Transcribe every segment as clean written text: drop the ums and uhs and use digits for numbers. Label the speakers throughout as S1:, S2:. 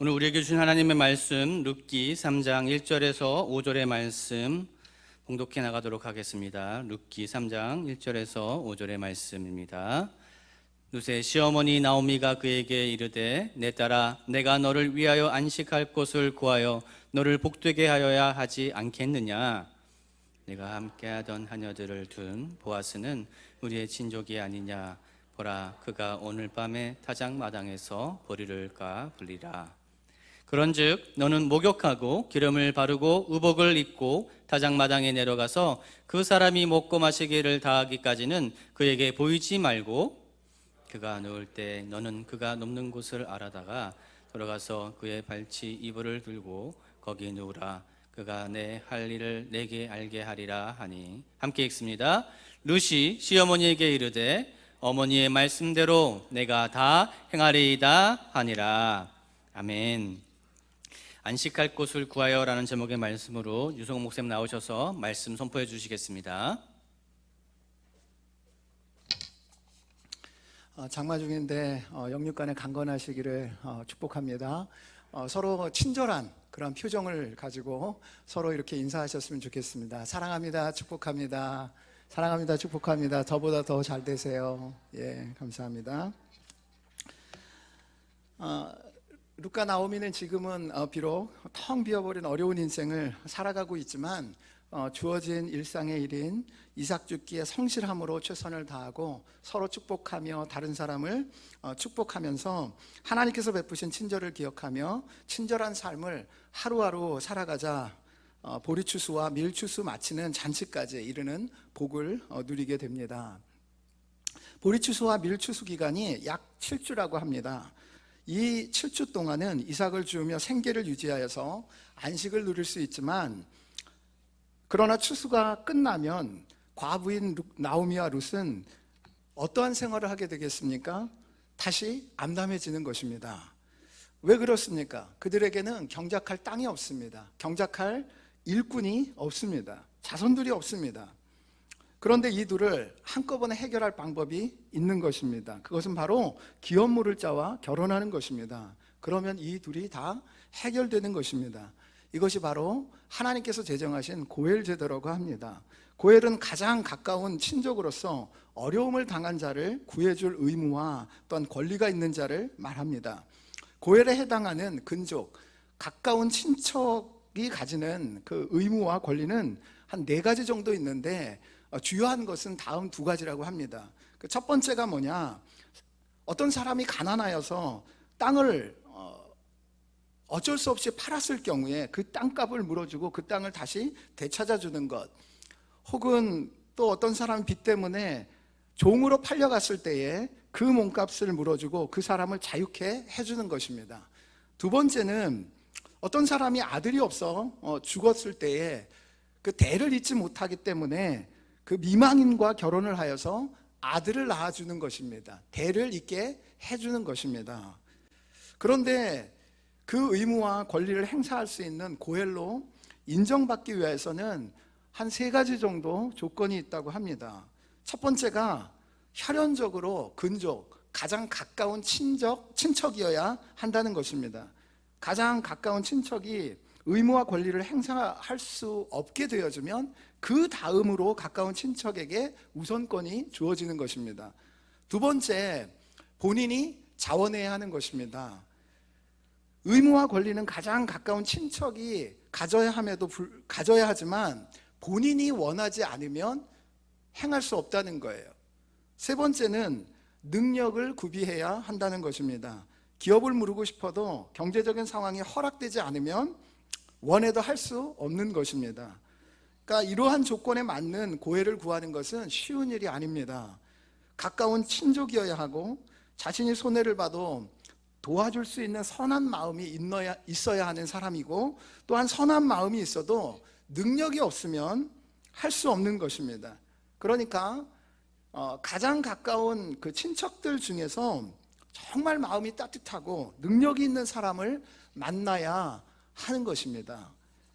S1: 오늘 우리에게 주신 하나님의 말씀 룻기 3장 1절에서 5절의 말씀 봉독해 나가도록 하겠습니다. 룻기 3장 1절에서 5절의 말씀입니다. 룻의 시어머니 나오미가 그에게 이르되 내 딸아 내가 너를 위하여 안식할 곳을 구하여 너를 복되게 하여야 하지 않겠느냐. 내가 함께하던 하녀들을 둔 보아스는 우리의 친족이 아니냐. 보라 그가 오늘 밤에 타작마당에서 보리를 까 불리라. 그런즉 너는 목욕하고 기름을 바르고 의복을 입고 타작마당에 내려가서 그 사람이 먹고 마시기를 다하기까지는 그에게 보이지 말고 그가 누울 때 너는 그가 눕는 곳을 알아다가 돌아가서 그의 발치 이불을 들고 거기 누우라. 그가 내 할 일을 내게 알게 하리라 하니. 함께 읽습니다. 룻이 시어머니에게 이르되 어머니의 말씀대로 내가 다 행하리이다 하니라. 아멘. 안식할 곳을 구하여라는 제목의 말씀으로 유성호 목사님 나오셔서 말씀 선포해 주시겠습니다.
S2: 장마 중인데 영육간에 강건하시기를 축복합니다. 서로 친절한 그런 표정을 가지고 서로 이렇게 인사하셨으면 좋겠습니다. 사랑합니다. 축복합니다. 사랑합니다. 축복합니다. 저보다 더 잘 되세요. 예, 감사합니다. 룻과 나오미는 지금은 비록 텅 비어버린 어려운 인생을 살아가고 있지만 주어진 일상의 일인 이삭 죽기에 성실함으로 최선을 다하고 서로 축복하며 다른 사람을 축복하면서 하나님께서 베푸신 친절을 기억하며 친절한 삶을 하루하루 살아가자 보리추수와 밀추수 마치는 잔치까지 이르는 복을 누리게 됩니다. 보리추수와 밀추수 기간이 약 7주라고 합니다. 이 7주 동안은 이삭을 주우며 생계를 유지하여서 안식을 누릴 수 있지만, 그러나 추수가 끝나면 과부인 나오미와 룻은 어떠한 생활을 하게 되겠습니까? 다시 암담해지는 것입니다. 왜 그렇습니까? 그들에게는 경작할 땅이 없습니다. 경작할 일꾼이 없습니다. 자손들이 없습니다. 그런데 이 둘을 한꺼번에 해결할 방법이 있는 것입니다. 그것은 바로 기업 물을 자와 결혼하는 것입니다. 그러면 이 둘이 다 해결되는 것입니다. 이것이 바로 하나님께서 제정하신 고엘 제도라고 합니다. 고엘은 가장 가까운 친족으로서 어려움을 당한 자를 구해줄 의무와 또한 권리가 있는 자를 말합니다. 고엘에 해당하는 근족, 가까운 친척이 가지는 그 의무와 권리는 한 4가지 정도 있는데, 주요한 것은 다음 2가지라고 합니다. 그 첫 번째가 뭐냐, 어떤 사람이 가난하여서 땅을 어쩔 수 없이 팔았을 경우에 그 땅값을 물어주고 그 땅을 다시 되찾아주는 것, 혹은 또 어떤 사람이 빚 때문에 종으로 팔려갔을 때에 그 몸값을 물어주고 그 사람을 자유케 해주는 것입니다. 2번째는 어떤 사람이 아들이 없어 죽었을 때에 그 대를 잇지 못하기 때문에 그 미망인과 결혼을 하여서 아들을 낳아주는 것입니다. 대를 잇게 해주는 것입니다. 그런데 그 의무와 권리를 행사할 수 있는 고엘로 인정받기 위해서는 한 3가지 정도 조건이 있다고 합니다. 첫 번째가 혈연적으로 근족, 가장 가까운 친척이어야 한다는 것입니다. 가장 가까운 친척이 의무와 권리를 행사할 수 없게 되어지면 그 다음으로 가까운 친척에게 우선권이 주어지는 것입니다. 2번째, 본인이 자원해야 하는 것입니다. 의무와 권리는 가장 가까운 친척이 가져야 하지만 본인이 원하지 않으면 행할 수 없다는 거예요. 3번째는 능력을 구비해야 한다는 것입니다. 기업을 물고 싶어도 경제적인 상황이 허락되지 않으면 원해도 할 수 없는 것입니다. 그러니까 이러한 조건에 맞는 고엘을 구하는 것은 쉬운 일이 아닙니다. 가까운 친족이어야 하고 자신이 손해를 봐도 도와줄 수 있는 선한 마음이 있어야 하는 사람이고, 또한 선한 마음이 있어도 능력이 없으면 할 수 없는 것입니다. 그러니까 가장 가까운 그 친척들 중에서 정말 마음이 따뜻하고 능력이 있는 사람을 만나야 하는 것입니다.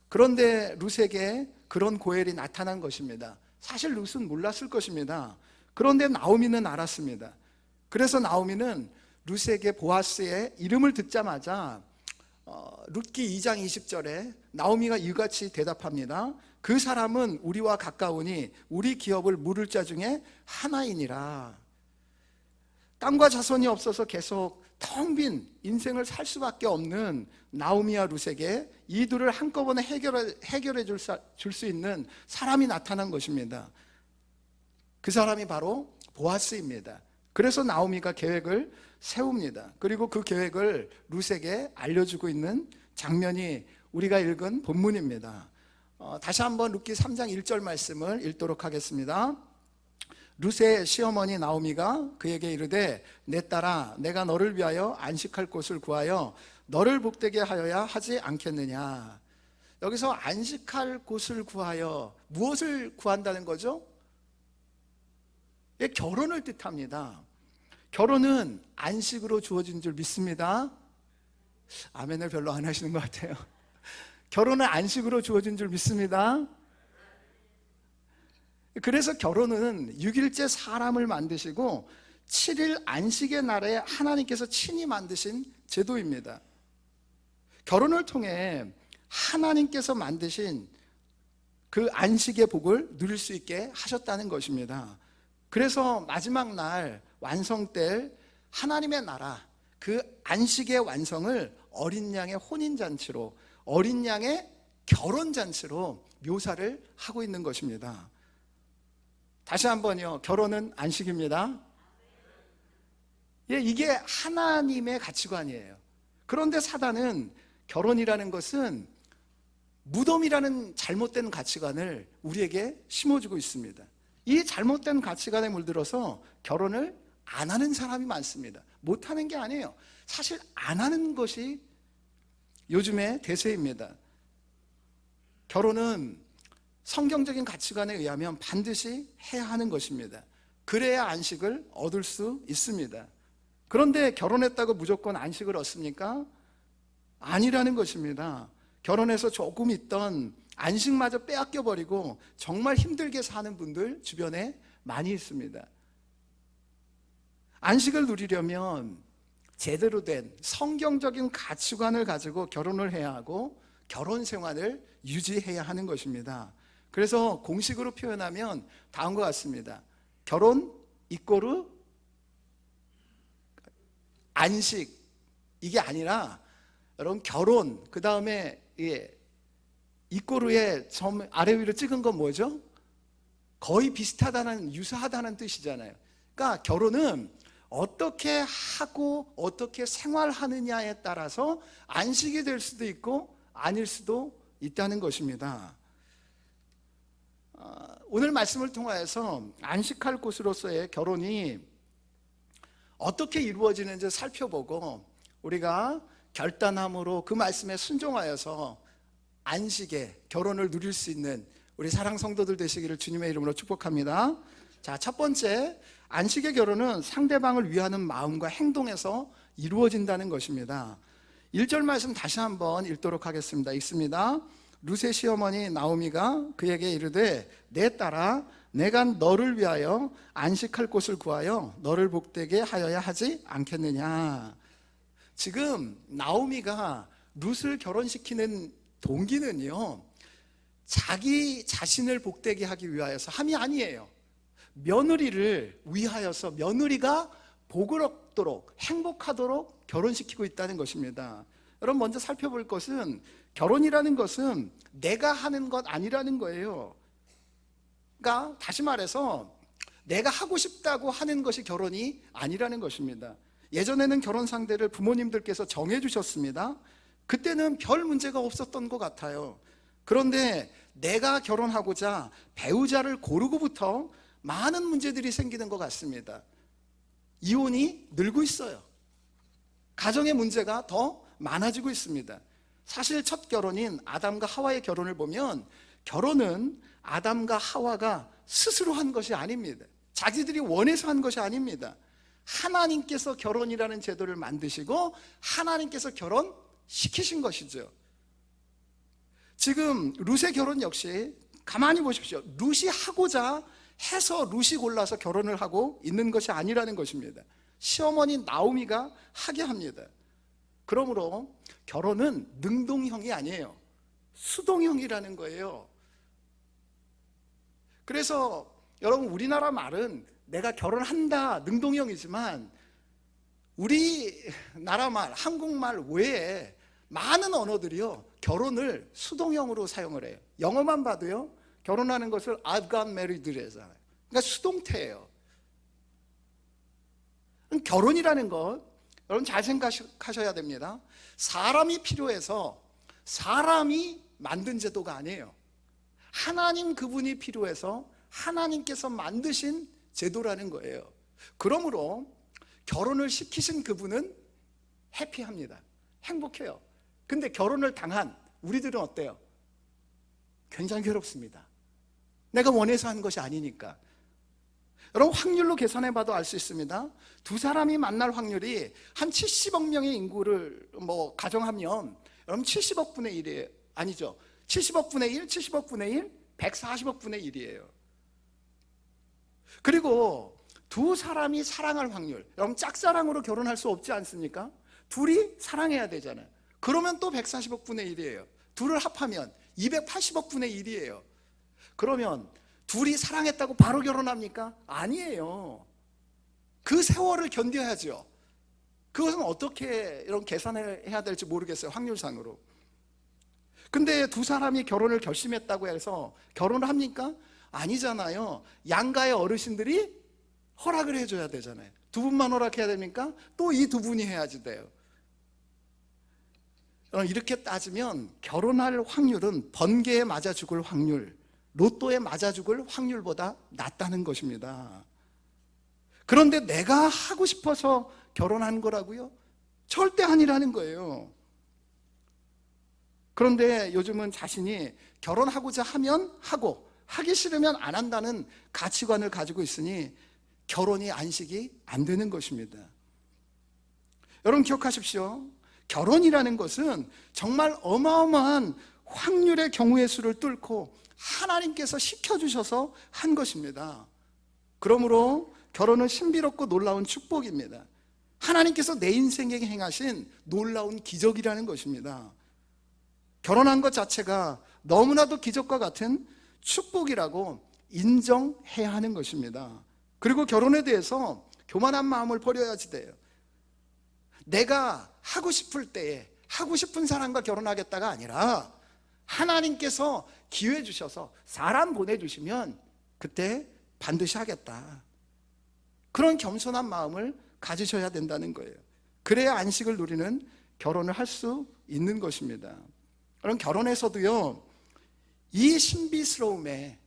S2: 그런데 룻에게 그런 고엘이 나타난 것입니다. 사실 룻은 몰랐을 것입니다. 그런데 나오미는 알았습니다. 그래서 나오미는 룻에게 보아스의 이름을 듣자마자 룻기 2장 20절에 나오미가 이같이 대답합니다. 그 사람은 우리와 가까우니 우리 기업을 물을 자 중에 하나이니라. 땅과 자손이 없어서 계속 텅 빈 인생을 살 수밖에 없는 나오미와 룻에게 이 둘을 한꺼번에 해결해 줄 수 있는 사람이 나타난 것입니다. 그 사람이 바로 보아스입니다. 그래서 나오미가 계획을 세웁니다. 그리고 그 계획을 룻에게 알려주고 있는 장면이 우리가 읽은 본문입니다. 다시 한번 룻기 3장 1절 말씀을 읽도록 하겠습니다. 룻의 시어머니 나오미가 그에게 이르되 내 딸아 내가 너를 위하여 안식할 곳을 구하여 너를 복되게 하여야 하지 않겠느냐. 여기서 안식할 곳을 구하여 무엇을 구한다는 거죠? 결혼을 뜻합니다. 결혼은 안식으로 주어진 줄 믿습니다. 아멘을 별로 안 하시는 것 같아요. 결혼은 안식으로 주어진 줄 믿습니다. 그래서 결혼은 6일째 사람을 만드시고 7일 안식의 날에 하나님께서 친히 만드신 제도입니다. 결혼을 통해 하나님께서 만드신 그 안식의 복을 누릴 수 있게 하셨다는 것입니다. 그래서 마지막 날 완성될 하나님의 나라, 그 안식의 완성을 어린 양의 혼인잔치로, 어린 양의 결혼잔치로 묘사를 하고 있는 것입니다. 다시 한번요. 결혼은 안식입니다. 이게 하나님의 가치관이에요. 그런데 사단은 결혼이라는 것은 무덤이라는 잘못된 가치관을 우리에게 심어주고 있습니다. 이 잘못된 가치관에 물들어서 결혼을 안 하는 사람이 많습니다. 못하는 게 아니에요. 사실 안 하는 것이 요즘의 대세입니다. 결혼은 성경적인 가치관에 의하면 반드시 해야 하는 것입니다. 그래야 안식을 얻을 수 있습니다. 그런데 결혼했다고 무조건 안식을 얻습니까? 아니라는 것입니다. 결혼해서 조금 있던 안식마저 빼앗겨버리고 정말 힘들게 사는 분들 주변에 많이 있습니다. 안식을 누리려면 제대로 된 성경적인 가치관을 가지고 결혼을 해야 하고 결혼 생활을 유지해야 하는 것입니다. 그래서 공식으로 표현하면 다음과 같습니다. 결혼 이꼬르 안식, 이게 아니라 여러분 결혼 그 다음에 이꼬르의 점 아래 위로 찍은 건 뭐죠? 거의 비슷하다는, 유사하다는 뜻이잖아요. 그러니까 결혼은 어떻게 하고 어떻게 생활하느냐에 따라서 안식이 될 수도 있고 아닐 수도 있다는 것입니다. 오늘 말씀을 통하여서 안식할 곳으로서의 결혼이 어떻게 이루어지는지 살펴보고 우리가 결단함으로 그 말씀에 순종하여서 안식의 결혼을 누릴 수 있는 우리 사랑 성도들 되시기를 주님의 이름으로 축복합니다. 자, 첫 번째, 안식의 결혼은 상대방을 위하는 마음과 행동에서 이루어진다는 것입니다. 1절 말씀 다시 한번 읽도록 하겠습니다. 읽습니다. 룻의 시어머니 나오미가 그에게 이르되 내 딸아 내가 너를 위하여 안식할 곳을 구하여 너를 복되게 하여야 하지 않겠느냐. 지금 나오미가 룻을 결혼시키는 동기는요, 자기 자신을 복되게 하기 위하여서 함이 아니에요. 며느리를 위하여서 며느리가 복을 얻도록 행복하도록 결혼시키고 있다는 것입니다. 여러분 먼저 살펴볼 것은 결혼이라는 것은 내가 하는 것 아니라는 거예요. 그러니까 다시 말해서 내가 하고 싶다고 하는 것이 결혼이 아니라는 것입니다. 예전에는 결혼 상대를 부모님들께서 정해 주셨습니다. 그때는 별 문제가 없었던 것 같아요. 그런데 내가 결혼하고자 배우자를 고르고부터 많은 문제들이 생기는 것 같습니다. 이혼이 늘고 있어요. 가정의 문제가 더 많아지고 있습니다. 사실 첫 결혼인 아담과 하와의 결혼을 보면 결혼은 아담과 하와가 스스로 한 것이 아닙니다. 자기들이 원해서 한 것이 아닙니다. 하나님께서 결혼이라는 제도를 만드시고 하나님께서 결혼시키신 것이죠. 지금 룻의 결혼 역시 가만히 보십시오. 룻이 하고자 해서 룻이 골라서 결혼을 하고 있는 것이 아니라는 것입니다. 시어머니 나오미가 하게 합니다. 그러므로 결혼은 능동형이 아니에요. 수동형이라는 거예요. 그래서 여러분, 우리나라 말은 내가 결혼한다 능동형이지만 우리나라 말, 한국말 외에 많은 언어들이요 결혼을 수동형으로 사용을 해요. 영어만 봐도요 결혼하는 것을 I've got married래잖아요. 그러니까 수동태예요. 결혼이라는 것 여러분 잘 생각하셔야 됩니다. 사람이 필요해서 사람이 만든 제도가 아니에요. 하나님 그분이 필요해서 하나님께서 만드신 제도라는 거예요. 그러므로 결혼을 시키신 그분은 해피합니다. 행복해요. 근데 결혼을 당한 우리들은 어때요? 굉장히 괴롭습니다. 내가 원해서 한 것이 아니니까. 여러분, 확률로 계산해 봐도 알 수 있습니다. 두 사람이 만날 확률이 한 70억 명의 인구를 가정하면 여러분 70억 분의 1이에요. 아니죠. 70억 분의 1, 70억 분의 1, 140억 분의 1이에요. 그리고 두 사람이 사랑할 확률, 여러분 짝사랑으로 결혼할 수 없지 않습니까? 둘이 사랑해야 되잖아요. 그러면 또 140억 분의 1이에요. 둘을 합하면 280억 분의 1이에요. 그러면 둘이 사랑했다고 바로 결혼합니까? 아니에요. 그 세월을 견뎌야죠. 그것은 어떻게 이런 계산을 해야 될지 모르겠어요, 확률상으로. 근데 두 사람이 결혼을 결심했다고 해서 결혼을 합니까? 아니잖아요. 양가의 어르신들이 허락을 해줘야 되잖아요. 두 분만 허락해야 됩니까? 또 이 두 분이 해야지 돼요. 이렇게 따지면 결혼할 확률은 번개에 맞아 죽을 확률, 로또에 맞아 죽을 확률보다 낮다는 것입니다. 그런데 내가 하고 싶어서 결혼한 거라고요? 절대 아니라는 거예요. 그런데 요즘은 자신이 결혼하고자 하면 하고 하기 싫으면 안 한다는 가치관을 가지고 있으니 결혼이 안식이 안 되는 것입니다. 여러분 기억하십시오. 결혼이라는 것은 정말 어마어마한 확률의 경우의 수를 뚫고 하나님께서 시켜주셔서 한 것입니다. 그러므로 결혼은 신비롭고 놀라운 축복입니다. 하나님께서 내 인생에 행하신 놀라운 기적이라는 것입니다. 결혼한 것 자체가 너무나도 기적과 같은 축복이라고 인정해야 하는 것입니다. 그리고 결혼에 대해서 교만한 마음을 버려야지 돼요. 내가 하고 싶을 때에 하고 싶은 사람과 결혼하겠다가 아니라 하나님께서 기회 주셔서 사람 보내주시면 그때 반드시 하겠다. 그런 겸손한 마음을 가지셔야 된다는 거예요. 그래야 안식을 누리는 결혼을 할 수 있는 것입니다. 그럼 결혼에서도요 이 신비스러움에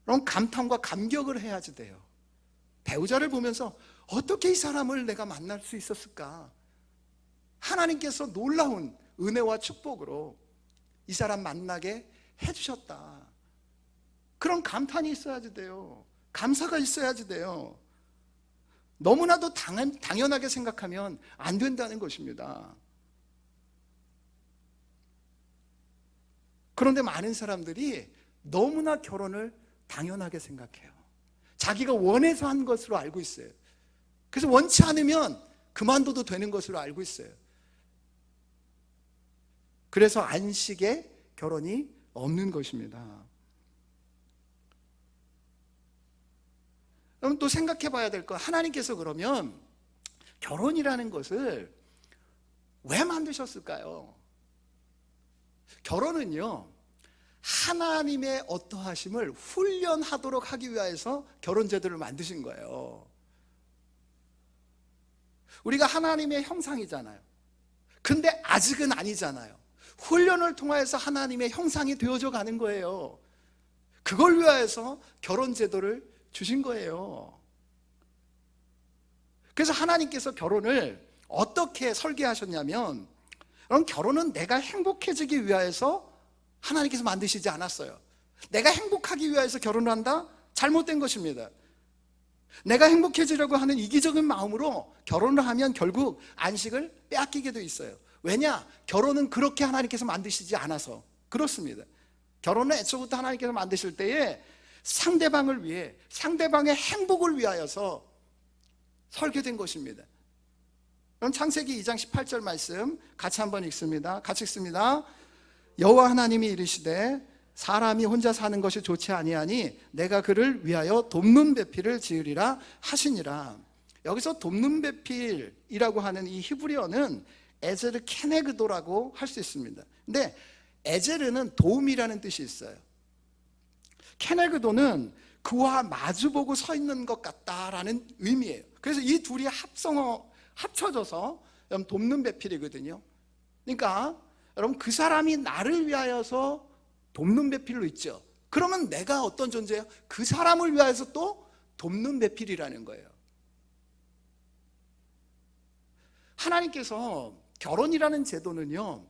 S2: 그런 감탄과 감격을 해야지 돼요. 배우자를 보면서 어떻게 이 사람을 내가 만날 수 있었을까? 하나님께서 놀라운 은혜와 축복으로 이 사람 만나게 해주셨다. 그런 감탄이 있어야지 돼요. 감사가 있어야지 돼요. 너무나도 당연하게 생각하면 안 된다는 것입니다. 그런데 많은 사람들이 너무나 결혼을 당연하게 생각해요. 자기가 원해서 한 것으로 알고 있어요. 그래서 원치 않으면 그만둬도 되는 것으로 알고 있어요. 그래서 안식에 결혼이 없는 것입니다. 그럼 또 생각해 봐야 될 거, 하나님께서 그러면 결혼이라는 것을 왜 만드셨을까요? 결혼은요 하나님의 어떠하심을 훈련하도록 하기 위해서 결혼제도를 만드신 거예요. 우리가 하나님의 형상이잖아요. 근데 아직은 아니잖아요. 훈련을 통해서 하나님의 형상이 되어져 가는 거예요. 그걸 위해서 결혼제도를 주신 거예요. 그래서 하나님께서 결혼을 어떻게 설계하셨냐면, 그럼 결혼은 내가 행복해지기 위해서 하나님께서 만드시지 않았어요. 내가 행복하기 위해서 결혼을 한다? 잘못된 것입니다. 내가 행복해지려고 하는 이기적인 마음으로 결혼을 하면 결국 안식을 빼앗기게 돼 있어요. 왜냐? 결혼은 그렇게 하나님께서 만드시지 않아서 그렇습니다. 결혼은 애초부터 하나님께서 만드실 때에 상대방을 위해, 상대방의 행복을 위하여서 설계된 것입니다. 그럼 창세기 2장 18절 말씀 같이 한번 읽습니다. 같이 읽습니다. 여호와 하나님이 이르시되 사람이 혼자 사는 것이 좋지 아니하니 내가 그를 위하여 돕는 배필을 지으리라 하시니라. 여기서 돕는 배필이라고 하는 이 히브리어는 에제르 케네그도라고 할 수 있습니다. 근데 에제르는 도움이라는 뜻이 있어요. 케네그도는 그와 마주보고 서 있는 것 같다라는 의미예요. 그래서 이 둘이 합쳐져서 돕는 배필이거든요. 그러니까 여러분, 그 사람이 나를 위하여서 돕는 배필로 있죠. 그러면 내가 어떤 존재예요? 그 사람을 위하여서 또 돕는 배필이라는 거예요. 하나님께서 결혼이라는 제도는요,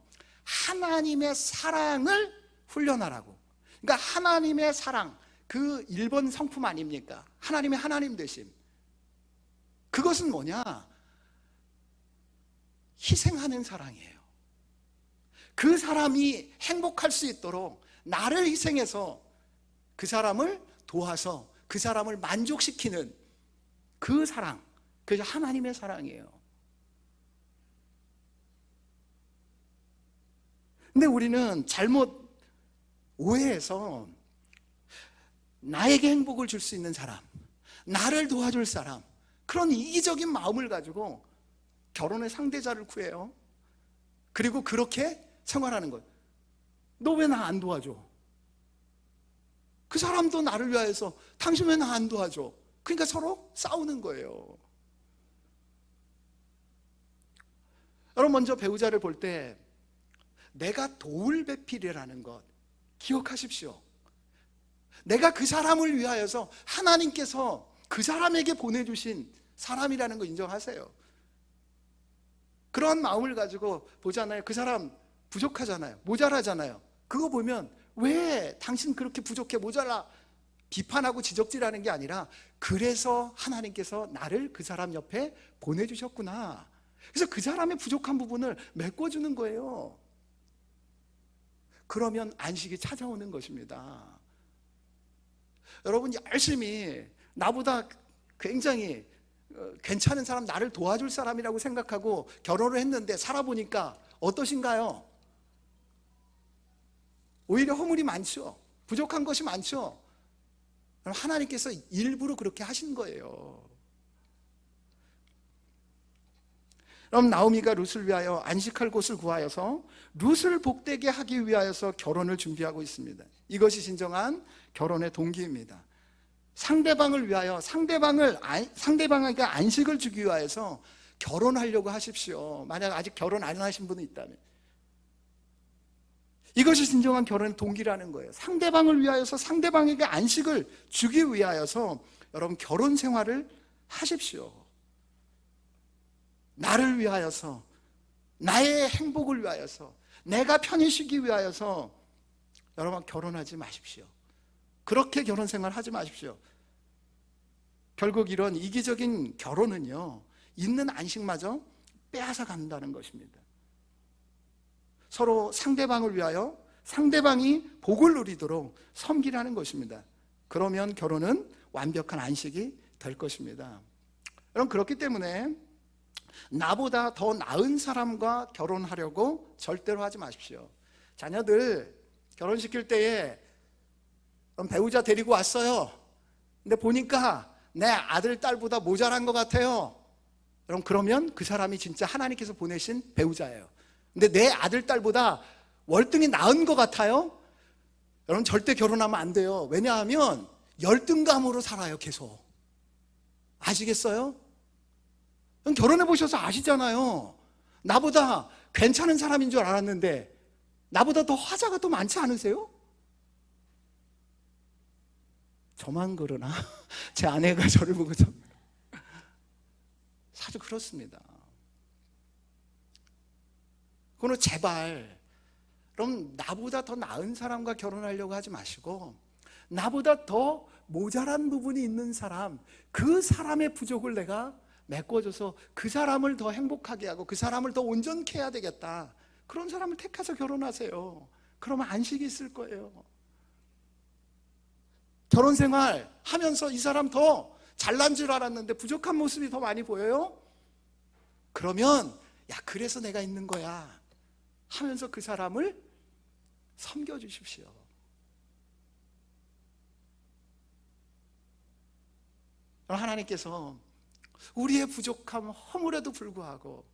S2: 하나님의 사랑을 훈련하라고. 그러니까 하나님의 사랑, 그 1번 성품 아닙니까? 하나님의 하나님 되심. 그것은 뭐냐? 희생하는 사랑이에요. 그 사람이 행복할 수 있도록 나를 희생해서 그 사람을 도와서 그 사람을 만족시키는 그 사랑, 그게 하나님의 사랑이에요. 근데 우리는 잘못 오해해서 나에게 행복을 줄 수 있는 사람, 나를 도와줄 사람, 그런 이기적인 마음을 가지고 결혼의 상대자를 구해요. 그리고 그렇게 생활하는 거예요. 너 왜 나 안 도와줘? 그 사람도 나를 위하여서 당신 왜 나 안 도와줘? 그러니까 서로 싸우는 거예요. 여러분, 먼저 배우자를 볼 때 내가 도울 배필이라는 것 기억하십시오. 내가 그 사람을 위하여서 하나님께서 그 사람에게 보내주신 사람이라는 거 인정하세요. 그런 마음을 가지고 보잖아요. 그 사람 부족하잖아요. 모자라잖아요. 그거 보면 왜 당신 그렇게 부족해, 모자라, 비판하고 지적질하는 게 아니라 그래서 하나님께서 나를 그 사람 옆에 보내주셨구나. 그래서 그 사람의 부족한 부분을 메꿔주는 거예요. 그러면 안식이 찾아오는 것입니다. 여러분, 열심히 나보다 굉장히 괜찮은 사람, 나를 도와줄 사람이라고 생각하고 결혼을 했는데 살아보니까 어떠신가요? 오히려 허물이 많죠. 부족한 것이 많죠. 하나님께서 일부러 그렇게 하신 거예요. 그럼 나오미가 룻을 위하여 안식할 곳을 구하여서 룻을 복되게 하기 위하여서 결혼을 준비하고 있습니다. 이것이 진정한 결혼의 동기입니다. 상대방을 위하여, 상대방에게 안식을 주기 위하여서 결혼하려고 하십시오. 만약 아직 결혼 안 하신 분이 있다면 이것이 진정한 결혼의 동기라는 거예요. 상대방을 위하여서, 상대방에게 안식을 주기 위하여서 여러분 결혼 생활을 하십시오. 나를 위하여서, 나의 행복을 위하여서, 내가 편히 쉬기 위하여서 여러분 결혼하지 마십시오. 그렇게 결혼 생활 하지 마십시오. 결국 이런 이기적인 결혼은요, 있는 안식마저 빼앗아 간다는 것입니다. 서로 상대방을 위하여 상대방이 복을 누리도록 섬기라는 것입니다. 그러면 결혼은 완벽한 안식이 될 것입니다. 여러분, 그렇기 때문에 나보다 더 나은 사람과 결혼하려고 절대로 하지 마십시오. 자녀들 결혼시킬 때에 배우자 데리고 왔어요. 근데 보니까 내 아들, 딸보다 모자란 것 같아요. 여러분, 그러면 그 사람이 진짜 하나님께서 보내신 배우자예요. 근데 내 아들, 딸보다 월등히 나은 것 같아요? 여러분, 절대 결혼하면 안 돼요. 왜냐하면 열등감으로 살아요, 계속. 아시겠어요? 결혼해 보셔서 아시잖아요. 나보다 괜찮은 사람인 줄 알았는데 나보다 더 화자가 더 많지 않으세요? 저만 그러나? 제 아내가 저를 보고 사실 그렇습니다. 그러나 제발 그럼 나보다 더 나은 사람과 결혼하려고 하지 마시고 나보다 더 모자란 부분이 있는 사람, 그 사람의 부족을 내가 메꿔줘서 그 사람을 더 행복하게 하고 그 사람을 더 온전케 해야 되겠다. 그런 사람을 택해서 결혼하세요. 그러면 안식이 있을 거예요. 결혼 생활 하면서 이 사람 더 잘난 줄 알았는데 부족한 모습이 더 많이 보여요? 그러면 야, 그래서 내가 있는 거야 하면서 그 사람을 섬겨주십시오. 하나님께서 우리의 부족함 허물에도 불구하고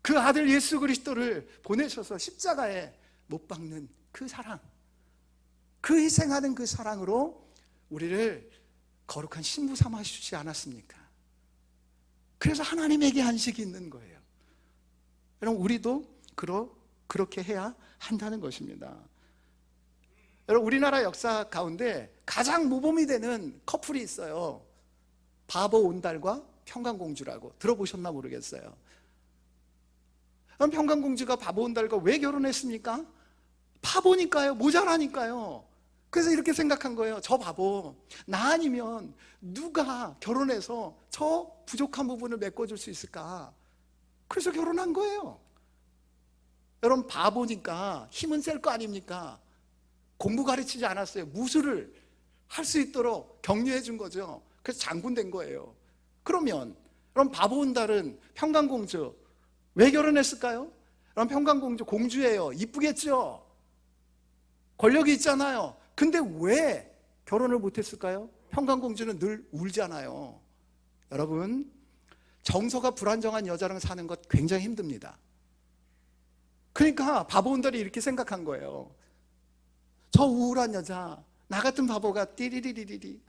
S2: 그 아들 예수 그리스도를 보내셔서 십자가에 못 박는 그 사랑, 그 희생하는 그 사랑으로 우리를 거룩한 신부 삼아 주시지 않았습니까? 그래서 하나님에게 안식이 있는 거예요. 여러분, 우리도 그렇게 해야 한다는 것입니다. 여러분, 우리나라 역사 가운데 가장 모범이 되는 커플이 있어요. 바보 온달과 평강공주라고 들어보셨나 모르겠어요. 평강공주가 바보 온달과 왜 결혼했습니까? 바보니까요. 모자라니까요. 그래서 이렇게 생각한 거예요. 저 바보, 나 아니면 누가 결혼해서 저 부족한 부분을 메꿔줄 수 있을까? 그래서 결혼한 거예요. 여러분, 바보니까 힘은 셀 거 아닙니까? 공부 가르치지 않았어요. 무술을 할 수 있도록 격려해 준 거죠. 그래서 장군 된 거예요. 그럼 바보 온달은 평강공주 왜 결혼했을까요? 그럼 평강공주 공주예요. 이쁘겠죠? 권력이 있잖아요. 근데 왜 결혼을 못했을까요? 평강공주는 늘 울잖아요. 여러분, 정서가 불안정한 여자랑 사는 것 굉장히 힘듭니다. 그러니까 바보 온달이 이렇게 생각한 거예요. 저 우울한 여자, 나 같은 바보가 띠리리리리리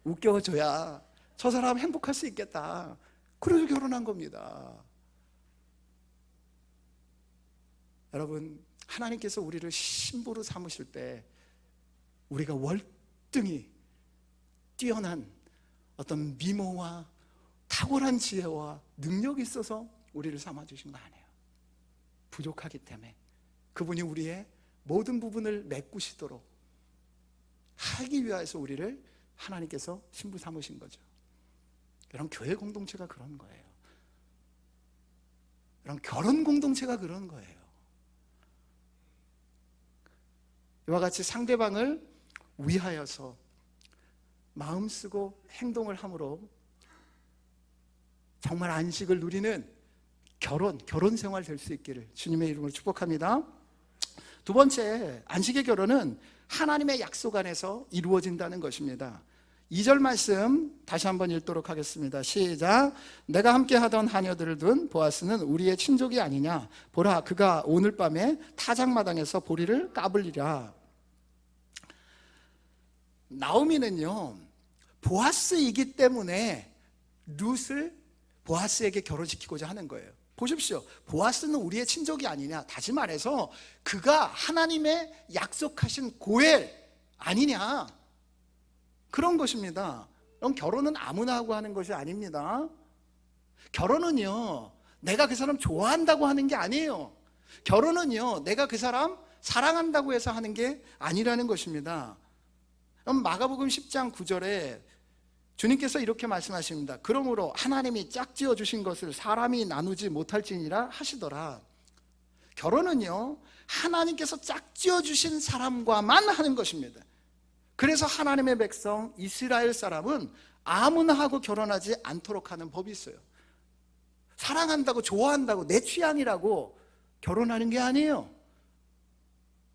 S2: 웃겨줘야 저 사람 행복할 수 있겠다. 그래서 결혼한 겁니다. 여러분, 하나님께서 우리를 신부로 삼으실 때 우리가 월등히 뛰어난 어떤 미모와 탁월한 지혜와 능력이 있어서 우리를 삼아주신 거 아니에요. 부족하기 때문에 그분이 우리의 모든 부분을 메꾸시도록 하기 위해서 우리를 하나님께서 신부 삼으신 거죠. 여러분, 교회 공동체가 그런 거예요. 여러분, 결혼 공동체가 그런 거예요. 이와 같이 상대방을 위하여서 마음 쓰고 행동을 함으로 정말 안식을 누리는 결혼 생활 될 수 있기를 주님의 이름으로 축복합니다. 두 번째, 안식의 결혼은 하나님의 약속 안에서 이루어진다는 것입니다. 2절 말씀 다시 한번 읽도록 하겠습니다. 시작. 내가 함께 하던 하녀들을 둔 보아스는 우리의 친족이 아니냐. 보라, 그가 오늘 밤에 타작마당에서 보리를 까불리라. 나오미는요, 보아스이기 때문에 룻을 보아스에게 결혼시키고자 하는 거예요. 보십시오. 보아스는 우리의 친족이 아니냐. 다시 말해서 그가 하나님의 약속하신 고엘 아니냐. 그런 것입니다. 그럼 결혼은 아무나 하고 하는 것이 아닙니다. 결혼은요, 내가 그 사람 좋아한다고 하는 게 아니에요. 결혼은요, 내가 그 사람 사랑한다고 해서 하는 게 아니라는 것입니다. 그럼 마가복음 10장 9절에 주님께서 이렇게 말씀하십니다. 그러므로 하나님이 짝지어 주신 것을 사람이 나누지 못할지니라 하시더라. 결혼은요, 하나님께서 짝지어 주신 사람과만 하는 것입니다. 그래서 하나님의 백성 이스라엘 사람은 아무나 하고 결혼하지 않도록 하는 법이 있어요. 사랑한다고, 좋아한다고, 내 취향이라고 결혼하는 게 아니에요.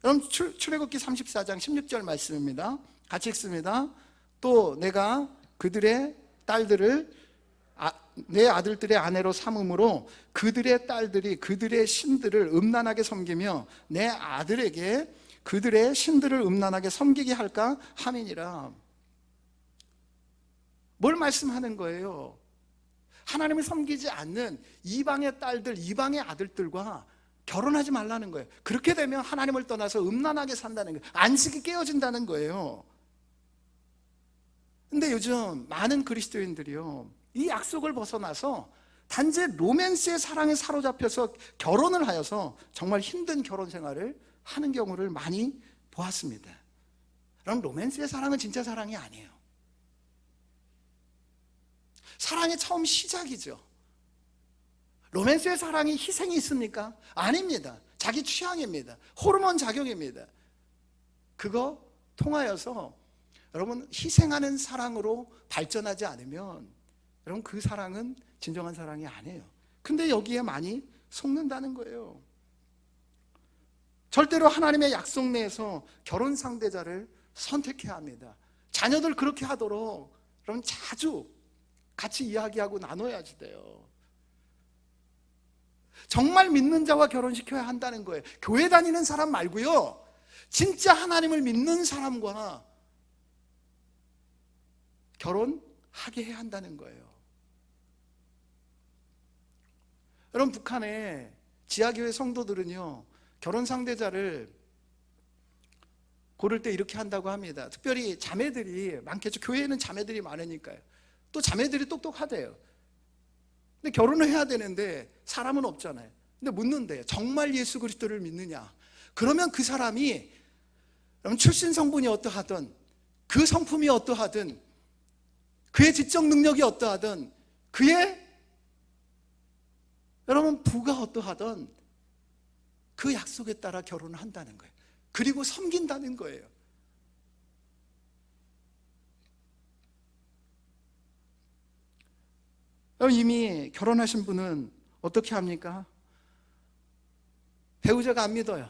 S2: 그럼 출애굽기 34장 16절 말씀입니다. 같이 읽습니다. 또 내가 그들의 딸들을 내 아들들의 아내로 삼음으로 그들의 딸들이 그들의 신들을 음란하게 섬기며 내 아들에게 그들의 신들을 음란하게 섬기게 할까 함이니라. 뭘 말씀하는 거예요? 하나님을 섬기지 않는 이방의 딸들, 이방의 아들들과 결혼하지 말라는 거예요. 그렇게 되면 하나님을 떠나서 음란하게 산다는 거예요. 안식이 깨어진다는 거예요. 근데 요즘 많은 그리스도인들이요, 이 약속을 벗어나서 단지 로맨스의 사랑에 사로잡혀서 결혼을 하여서 정말 힘든 결혼 생활을 하는 경우를 많이 보았습니다. 그럼 로맨스의 사랑은 진짜 사랑이 아니에요. 사랑의 처음 시작이죠. 로맨스의 사랑이 희생이 있습니까? 아닙니다. 자기 취향입니다. 호르몬 작용입니다. 그거 통하여서 여러분, 희생하는 사랑으로 발전하지 않으면 여러분, 그 사랑은 진정한 사랑이 아니에요. 근데 여기에 많이 속는다는 거예요. 절대로 하나님의 약속 내에서 결혼 상대자를 선택해야 합니다. 자녀들 그렇게 하도록 그럼 자주 같이 이야기하고 나눠야지 돼요. 정말 믿는 자와 결혼시켜야 한다는 거예요. 교회 다니는 사람 말고요, 진짜 하나님을 믿는 사람과 결혼하게 해야 한다는 거예요. 여러분, 북한의 지하교회 성도들은요, 결혼 상대자를 고를 때 이렇게 한다고 합니다. 특별히 자매들이 많겠죠. 교회에는 자매들이 많으니까요. 또 자매들이 똑똑하대요. 근데 결혼을 해야 되는데 사람은 없잖아요. 근데 묻는데 정말 예수 그리스도를 믿느냐? 그러면 그 사람이 출신 성분이 어떠하든, 그 성품이 어떠하든, 그의 지적 능력이 어떠하든, 그의 여러분 부가 어떠하든 그 약속에 따라 결혼을 한다는 거예요. 그리고 섬긴다는 거예요. 이미 결혼하신 분은 어떻게 합니까? 배우자가 안 믿어요.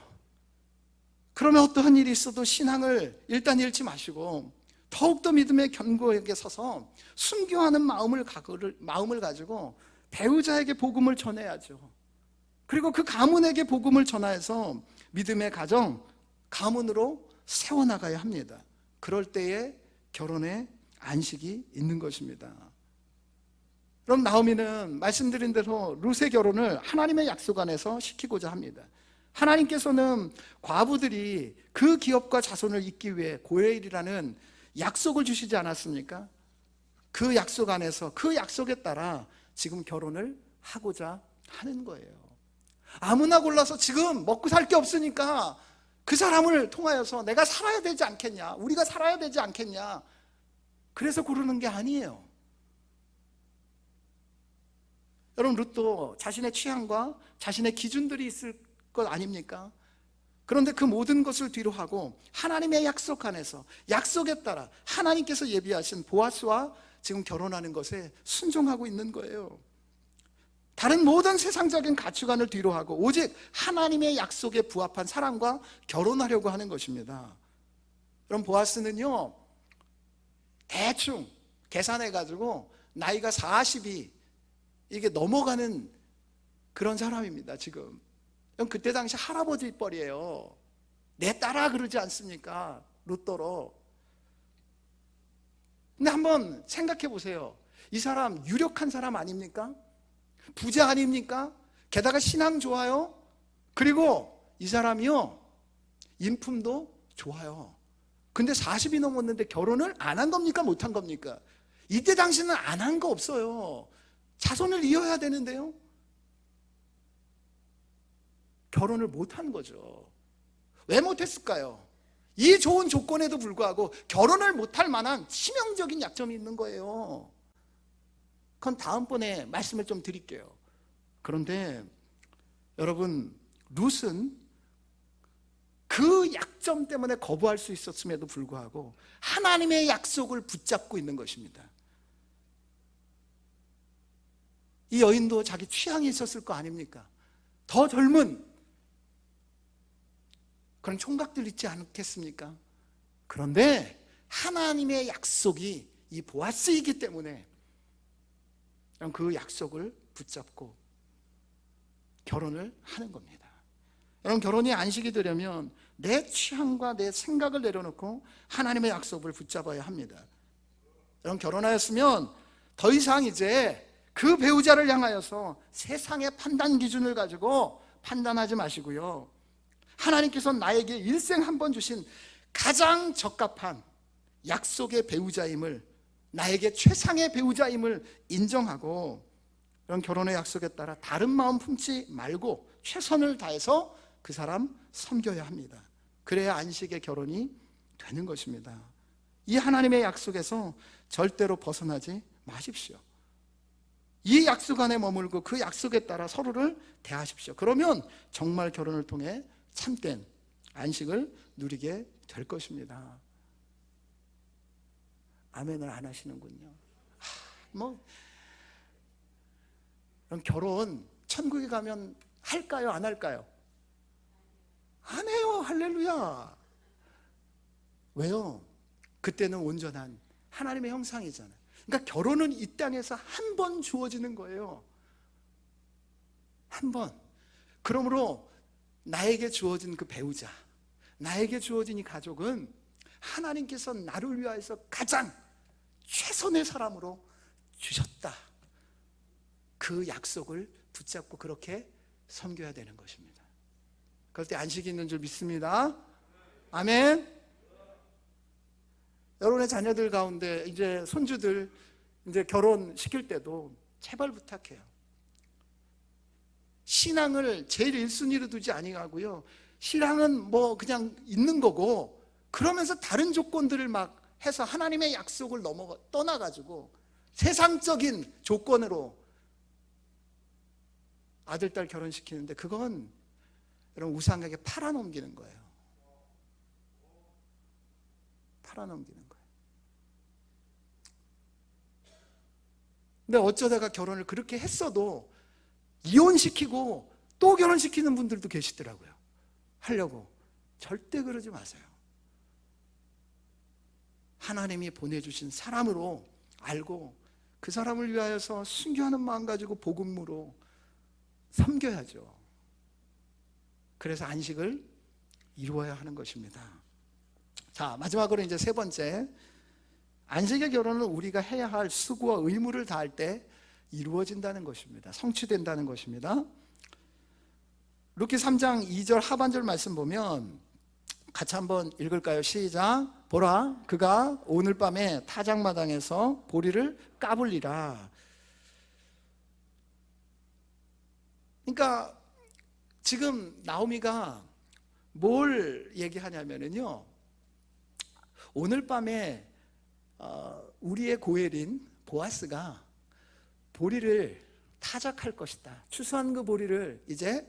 S2: 그러면 어떠한 일이 있어도 신앙을 일단 잃지 마시고 더욱더 믿음의 견고하게 서서 순교하는 마음을 가지고 배우자에게 복음을 전해야죠. 그리고 그 가문에게 복음을 전하여서 믿음의 가정, 가문으로 세워나가야 합니다. 그럴 때에 결혼의 안식이 있는 것입니다. 그럼 나오미는 말씀드린 대로 룻의 결혼을 하나님의 약속 안에서 시키고자 합니다. 하나님께서는 과부들이 그 기업과 자손을 잇기 위해 고엘이라는 약속을 주시지 않았습니까? 그 약속 안에서, 그 약속에 따라 지금 결혼을 하고자 하는 거예요. 아무나 골라서 지금 먹고 살 게 없으니까 그 사람을 통하여서 내가 살아야 되지 않겠냐, 우리가 살아야 되지 않겠냐, 그래서 고르는 게 아니에요. 여러분, 룻도 자신의 취향과 자신의 기준들이 있을 것 아닙니까? 그런데 그 모든 것을 뒤로 하고 하나님의 약속 안에서, 약속에 따라 하나님께서 예비하신 보아스와 지금 결혼하는 것에 순종하고 있는 거예요. 다른 모든 세상적인 가치관을 뒤로 하고 오직 하나님의 약속에 부합한 사람과 결혼하려고 하는 것입니다. 그럼 보아스는요, 대충 계산해가지고 나이가 40이 이게 넘어가는 그런 사람입니다. 지금 그때 당시 할아버지 뻘이에요. 내 딸아 그러지 않습니까? 룻더러. 근데 한번 생각해 보세요. 이 사람 유력한 사람 아닙니까? 부자 아닙니까? 게다가 신앙 좋아요. 그리고 이 사람이요, 인품도 좋아요. 근데 40이 넘었는데 결혼을 안 한 겁니까? 못 한 겁니까? 이때 당시는 안 한 거 없어요. 자손을 이어야 되는데요, 결혼을 못 한 거죠. 왜 못했을까요? 이 좋은 조건에도 불구하고 결혼을 못할 만한 치명적인 약점이 있는 거예요. 그건 다음번에 말씀을 좀 드릴게요. 그런데 여러분, 룻은 그 약점 때문에 거부할 수 있었음에도 불구하고 하나님의 약속을 붙잡고 있는 것입니다. 이 여인도 자기 취향이 있었을 거 아닙니까? 더 젊은 그런 총각들 있지 않겠습니까? 그런데 하나님의 약속이 이 보아스이기 때문에 그 약속을 붙잡고 결혼을 하는 겁니다. 여러분, 결혼이 안식이 되려면 내 취향과 내 생각을 내려놓고 하나님의 약속을 붙잡아야 합니다. 여러분, 결혼하였으면 더 이상 이제 그 배우자를 향하여서 세상의 판단 기준을 가지고 판단하지 마시고요, 하나님께서 나에게 일생 한 번 주신 가장 적합한 약속의 배우자임을, 나에게 최상의 배우자임을 인정하고 이런 결혼의 약속에 따라 다른 마음 품지 말고 최선을 다해서 그 사람 섬겨야 합니다. 그래야 안식의 결혼이 되는 것입니다. 이 하나님의 약속에서 절대로 벗어나지 마십시오. 이 약속 안에 머물고 그 약속에 따라 서로를 대하십시오. 그러면 정말 결혼을 통해 참된 안식을 누리게 될 것입니다. 아멘을 안 하시는군요. 그럼 결혼 천국에 가면 할까요? 안 할까요? 안 해요. 할렐루야. 왜요? 그때는 온전한 하나님의 형상이잖아요. 그러니까 결혼은 이 땅에서 한 번 주어지는 거예요. 한 번. 그러므로 나에게 주어진 그 배우자, 나에게 주어진 이 가족은 하나님께서 나를 위하여서 가장 최선의 사람으로 주셨다. 그 약속을 붙잡고 그렇게 섬겨야 되는 것입니다. 그럴 때 안식이 있는 줄 믿습니다. 아멘. 여러분의 자녀들 가운데 이제 손주들 이제 결혼시킬 때도 제발 부탁해요. 신앙을 제일 1순위로 두지 아니하고요. 신앙은 뭐 그냥 있는 거고, 그러면서 다른 조건들을 막 해서 하나님의 약속을 떠나가지고 세상적인 조건으로 아들, 딸 결혼시키는데 그건 여러분 우상에게 팔아넘기는 거예요. 팔아넘기는 거예요. 근데 어쩌다가 결혼을 그렇게 했어도 이혼시키고 또 결혼시키는 분들도 계시더라고요. 하려고. 절대 그러지 마세요. 하나님이 보내주신 사람으로 알고 그 사람을 위하여서 순교하는 마음 가지고 복음으로 섬겨야죠. 그래서 안식을 이루어야 하는 것입니다. 자, 마지막으로 이제 세 번째, 안식의 결혼은 우리가 해야 할 수고와 의무를 다할 때 이루어진다는 것입니다. 성취된다는 것입니다. 룻기 3장 2절 하반절 말씀 보면 같이 한번 읽을까요? 시작. 보라, 그가 오늘 밤에 타작마당에서 보리를 까불리라. 그러니까 지금 나오미가 뭘 얘기하냐면요, 오늘 밤에 우리의 고엘인 보아스가 보리를 타작할 것이다. 추수한 그 보리를 이제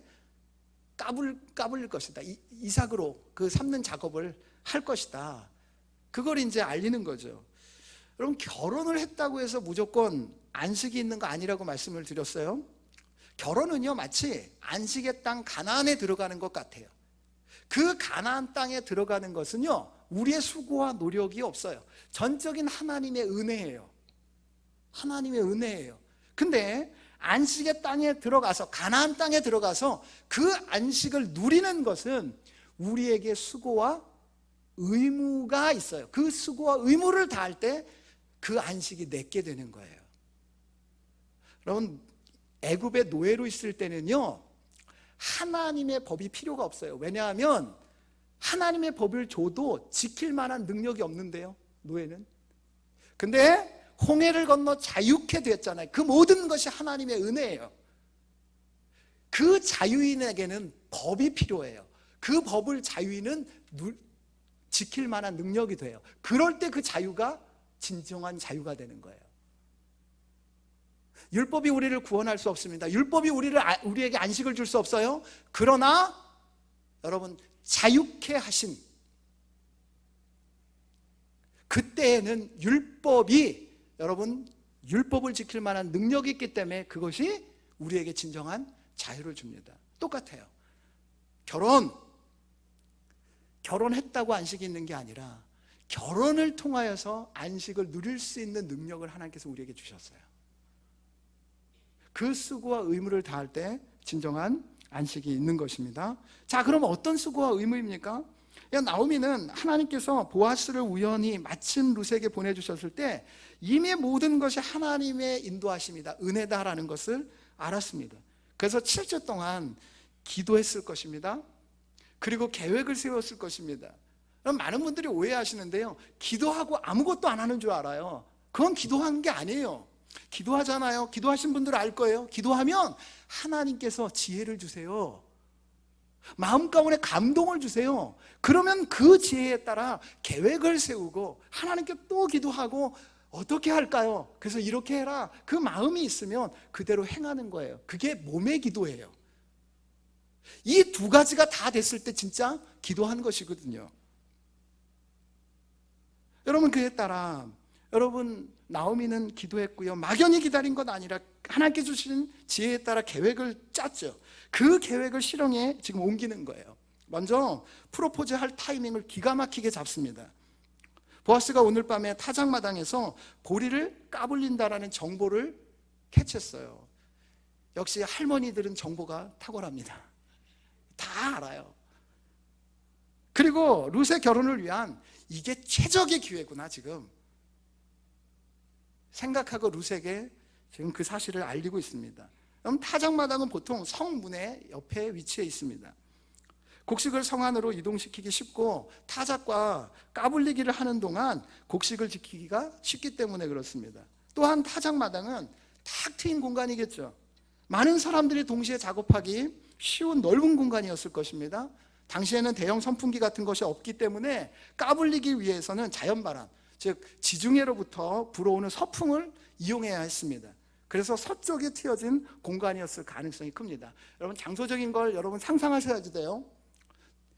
S2: 까불릴 것이다. 이삭으로 그 삶는 작업을 할 것이다. 그걸 이제 알리는 거죠. 여러분, 결혼을 했다고 해서 무조건 안식이 있는 거 아니라고 말씀을 드렸어요. 결혼은요, 마치 안식의 땅 가나안에 들어가는 것 같아요. 그 가나안 땅에 들어가는 것은요, 우리의 수고와 노력이 없어요. 전적인 하나님의 은혜예요. 하나님의 은혜예요. 근데 안식의 땅에 들어가서, 가나안 땅에 들어가서 그 안식을 누리는 것은 우리에게 수고와 의무가 있어요. 그 수고와 의무를 다할 때 그 안식이 내게 되는 거예요. 여러분, 애굽의 노예로 있을 때는요, 하나님의 법이 필요가 없어요. 왜냐하면 하나님의 법을 줘도 지킬 만한 능력이 없는데요, 노예는. 근데 홍해를 건너 자유케 됐잖아요. 그 모든 것이 하나님의 은혜예요. 그 자유인에게는 법이 필요해요. 그 법을 자유인은 지킬 만한 능력이 돼요. 그럴 때 그 자유가 진정한 자유가 되는 거예요. 율법이 우리를 구원할 수 없습니다. 율법이 우리에게 안식을 줄 수 없어요. 그러나 여러분, 자유케 하신 그때에는 율법이, 여러분, 율법을 지킬 만한 능력이 있기 때문에 그것이 우리에게 진정한 자유를 줍니다. 똑같아요. 결혼했다고 안식이 있는 게 아니라 결혼을 통하여서 안식을 누릴 수 있는 능력을 하나님께서 우리에게 주셨어요. 그 수고와 의무를 다할 때 진정한 안식이 있는 것입니다. 자, 그럼 어떤 수고와 의무입니까? 나오미는 하나님께서 보아스를 우연히 마침 룻에게 보내주셨을 때 이미 모든 것이 하나님의 인도하심이다, 은혜다라는 것을 알았습니다. 그래서 7주 동안 기도했을 것입니다. 그리고 계획을 세웠을 것입니다. 많은 분들이 오해하시는데요, 기도하고 아무것도 안 하는 줄 알아요. 그건 기도한 게 아니에요. 기도하잖아요. 기도하신 분들 알 거예요. 기도하면 하나님께서 지혜를 주세요. 마음 가운데 감동을 주세요. 그러면 그 지혜에 따라 계획을 세우고 하나님께 또 기도하고 어떻게 할까요? 그래서 이렇게 해라. 그 마음이 있으면 그대로 행하는 거예요. 그게 몸의 기도예요. 이 두 가지가 다 됐을 때 진짜 기도하는 것이거든요. 여러분, 그에 따라 여러분 나오미는 기도했고요. 막연히 기다린 건 아니라 하나님께 주신 지혜에 따라 계획을 짰죠. 그 계획을 실행에 지금 옮기는 거예요. 먼저 프로포즈 할 타이밍을 기가 막히게 잡습니다. 보아스가 오늘 밤에 타작마당에서 보리를 까불린다라는 정보를 캐치했어요. 역시 할머니들은 정보가 탁월합니다. 다 알아요. 그리고 룻의 결혼을 위한 이게 최적의 기회구나 지금 생각하고 룻에게 지금 그 사실을 알리고 있습니다. 그럼 타작마당은 보통 성문의 옆에 위치해 있습니다. 곡식을 성 안으로 이동시키기 쉽고 타작과 까불리기를 하는 동안 곡식을 지키기가 쉽기 때문에 그렇습니다. 또한 타작마당은 탁 트인 공간이겠죠. 많은 사람들이 동시에 작업하기 쉬운 넓은 공간이었을 것입니다. 당시에는 대형 선풍기 같은 것이 없기 때문에 까불리기 위해서는 자연바람, 즉 지중해로부터 불어오는 서풍을 이용해야 했습니다. 그래서 서쪽에 트여진 공간이었을 가능성이 큽니다. 여러분 장소적인 걸 여러분 상상하셔야지 돼요.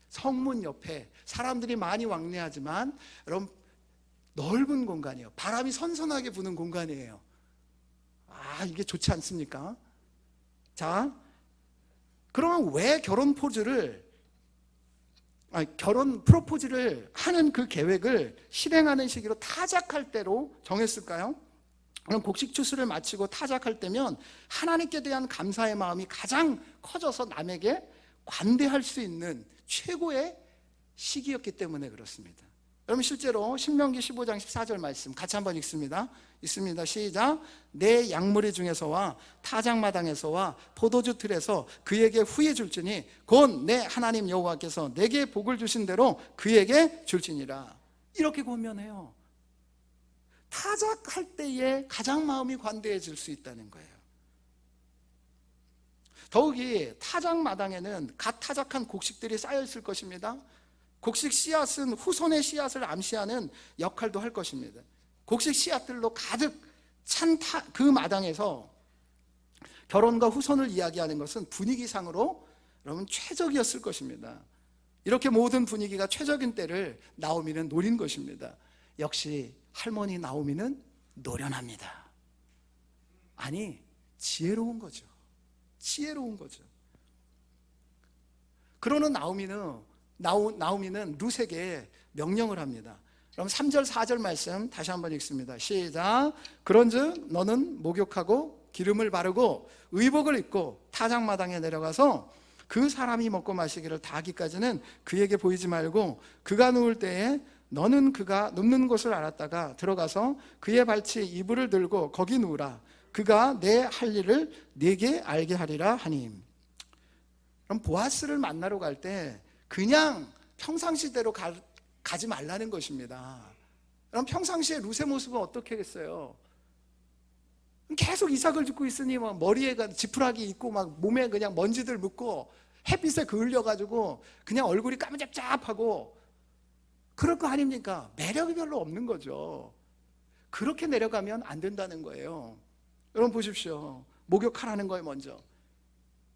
S2: 성문 옆에 사람들이 많이 왕래하지만 여러분 넓은 공간이에요. 바람이 선선하게 부는 공간이에요. 이게 좋지 않습니까? 자, 그러면 왜 결혼 프로포즈를 하는 그 계획을 실행하는 시기로 타작할 때로 정했을까요? 그럼 곡식 추수를 마치고 타작할 때면 하나님께 대한 감사의 마음이 가장 커져서 남에게 관대할 수 있는 최고의 시기였기 때문에 그렇습니다. 여러분 실제로 신명기 15장 14절 말씀 같이 한번 읽습니다. 시작. 내 양무리 중에서와 타작마당에서와 포도주 틀에서 그에게 후에 줄지니 곧 내 하나님 여호와께서 내게 복을 주신 대로 그에게 줄지니라. 이렇게 권면해요. 타작할 때에 가장 마음이 관대해질 수 있다는 거예요. 더욱이 타작마당에는 갓 타작한 곡식들이 쌓여 있을 것입니다. 곡식 씨앗은 후손의 씨앗을 암시하는 역할도 할 것입니다. 곡식 씨앗들로 가득 찬 그 마당에서 결혼과 후손을 이야기하는 것은 분위기상으로 여러분 최적이었을 것입니다. 이렇게 모든 분위기가 최적인 때를 나오미는 노린 것입니다. 역시 할머니 나오미는 노련합니다. 아니 지혜로운 거죠. 그러는 나오미는 룻에게 명령을 합니다. 그럼 3절 4절 말씀 다시 한번 읽습니다. 시작. 그런즉 너는 목욕하고 기름을 바르고 의복을 입고 타작마당에 내려가서 그 사람이 먹고 마시기를 다 하기까지는 그에게 보이지 말고 그가 누울 때에 너는 그가 눕는 곳을 알았다가 들어가서 그의 발치 이불을 들고 거기 누우라. 그가 내 할 일을 네게 알게 하리라 하니. 그럼 보아스를 만나러 갈 때 그냥 평상시대로 가지 말라는 것입니다. 그럼 평상시에 룻의 모습은 어떻게 했어요? 계속 이삭을 짓고 있으니 막 머리에 지푸라기 있고 막 몸에 그냥 먼지들 묻고 햇빛에 그을려가지고 그냥 얼굴이 까무잡잡하고 그럴 거 아닙니까? 매력이 별로 없는 거죠. 그렇게 내려가면 안 된다는 거예요. 여러분 보십시오. 목욕하라는 거예요 먼저.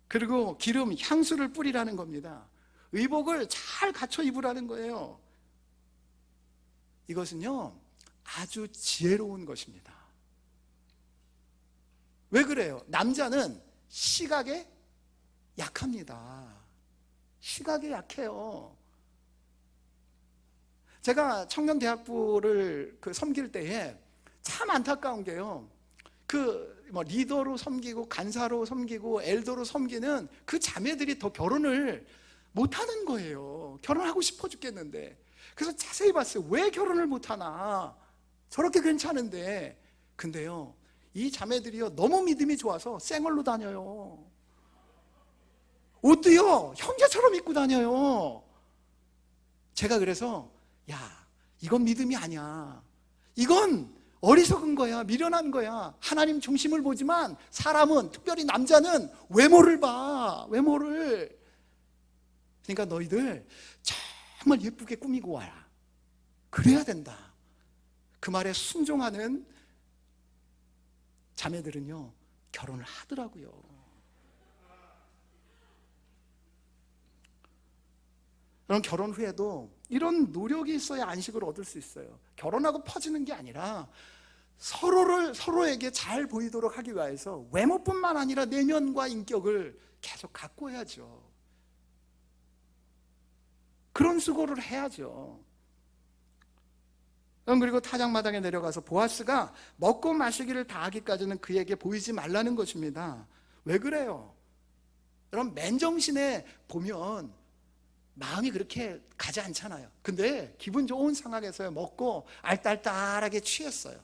S2: 그리고 기름, 향수를 뿌리라는 겁니다. 의복을 잘 갖춰 입으라는 거예요. 이것은요 아주 지혜로운 것입니다. 왜 그래요? 남자는 시각에 약합니다. 시각에 약해요. 제가 청년대학부를 섬길 때에 참 안타까운 게요, 리더로 섬기고 간사로 섬기고 엘더로 섬기는 그 자매들이 더 결혼을 못하는 거예요. 결혼하고 싶어 죽겠는데. 그래서 자세히 봤어요. 왜 결혼을 못하나? 저렇게 괜찮은데. 근데요 이 자매들이요 너무 믿음이 좋아서 쌩얼로 다녀요. 옷도요 형제처럼 입고 다녀요. 제가 그래서 야 이건 믿음이 아니야. 이건 어리석은 거야. 미련한 거야. 하나님 중심을 보지만 사람은, 특별히 남자는 외모를 봐. 외모를. 그러니까 너희들 정말 예쁘게 꾸미고 와라. 그래야 된다. 그 말에 순종하는 자매들은요 결혼을 하더라고요. 그럼 결혼 후에도 이런 노력이 있어야 안식을 얻을 수 있어요. 결혼하고 퍼지는 게 아니라 서로에게 잘 보이도록 하기 위해서 외모뿐만 아니라 내면과 인격을 계속 가꿔야죠. 그런 수고를 해야죠. 그리고 타작마당에 내려가서 보아스가 먹고 마시기를 다 하기까지는 그에게 보이지 말라는 것입니다. 왜 그래요? 여러분, 맨정신에 보면 마음이 그렇게 가지 않잖아요. 근데 기분 좋은 상황에서 먹고 알딸딸하게 취했어요.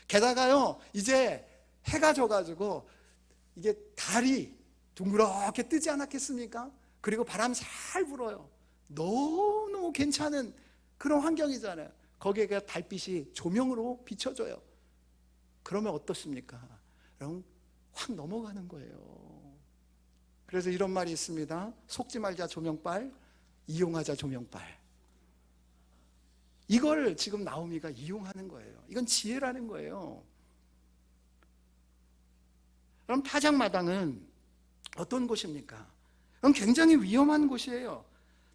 S2: 게다가요, 이제 해가 져가지고 이게 달이 둥그렇게 뜨지 않았겠습니까? 그리고 바람 잘 불어요. 너무너무 괜찮은 그런 환경이잖아요. 거기에 달빛이 조명으로 비춰줘요. 그러면 어떻습니까? 여러분, 확 넘어가는 거예요. 그래서 이런 말이 있습니다. 속지 말자 조명빨, 이용하자 조명빨. 이걸 지금 나오미가 이용하는 거예요. 이건 지혜라는 거예요. 그럼 타작마당은 어떤 곳입니까? 그럼 굉장히 위험한 곳이에요.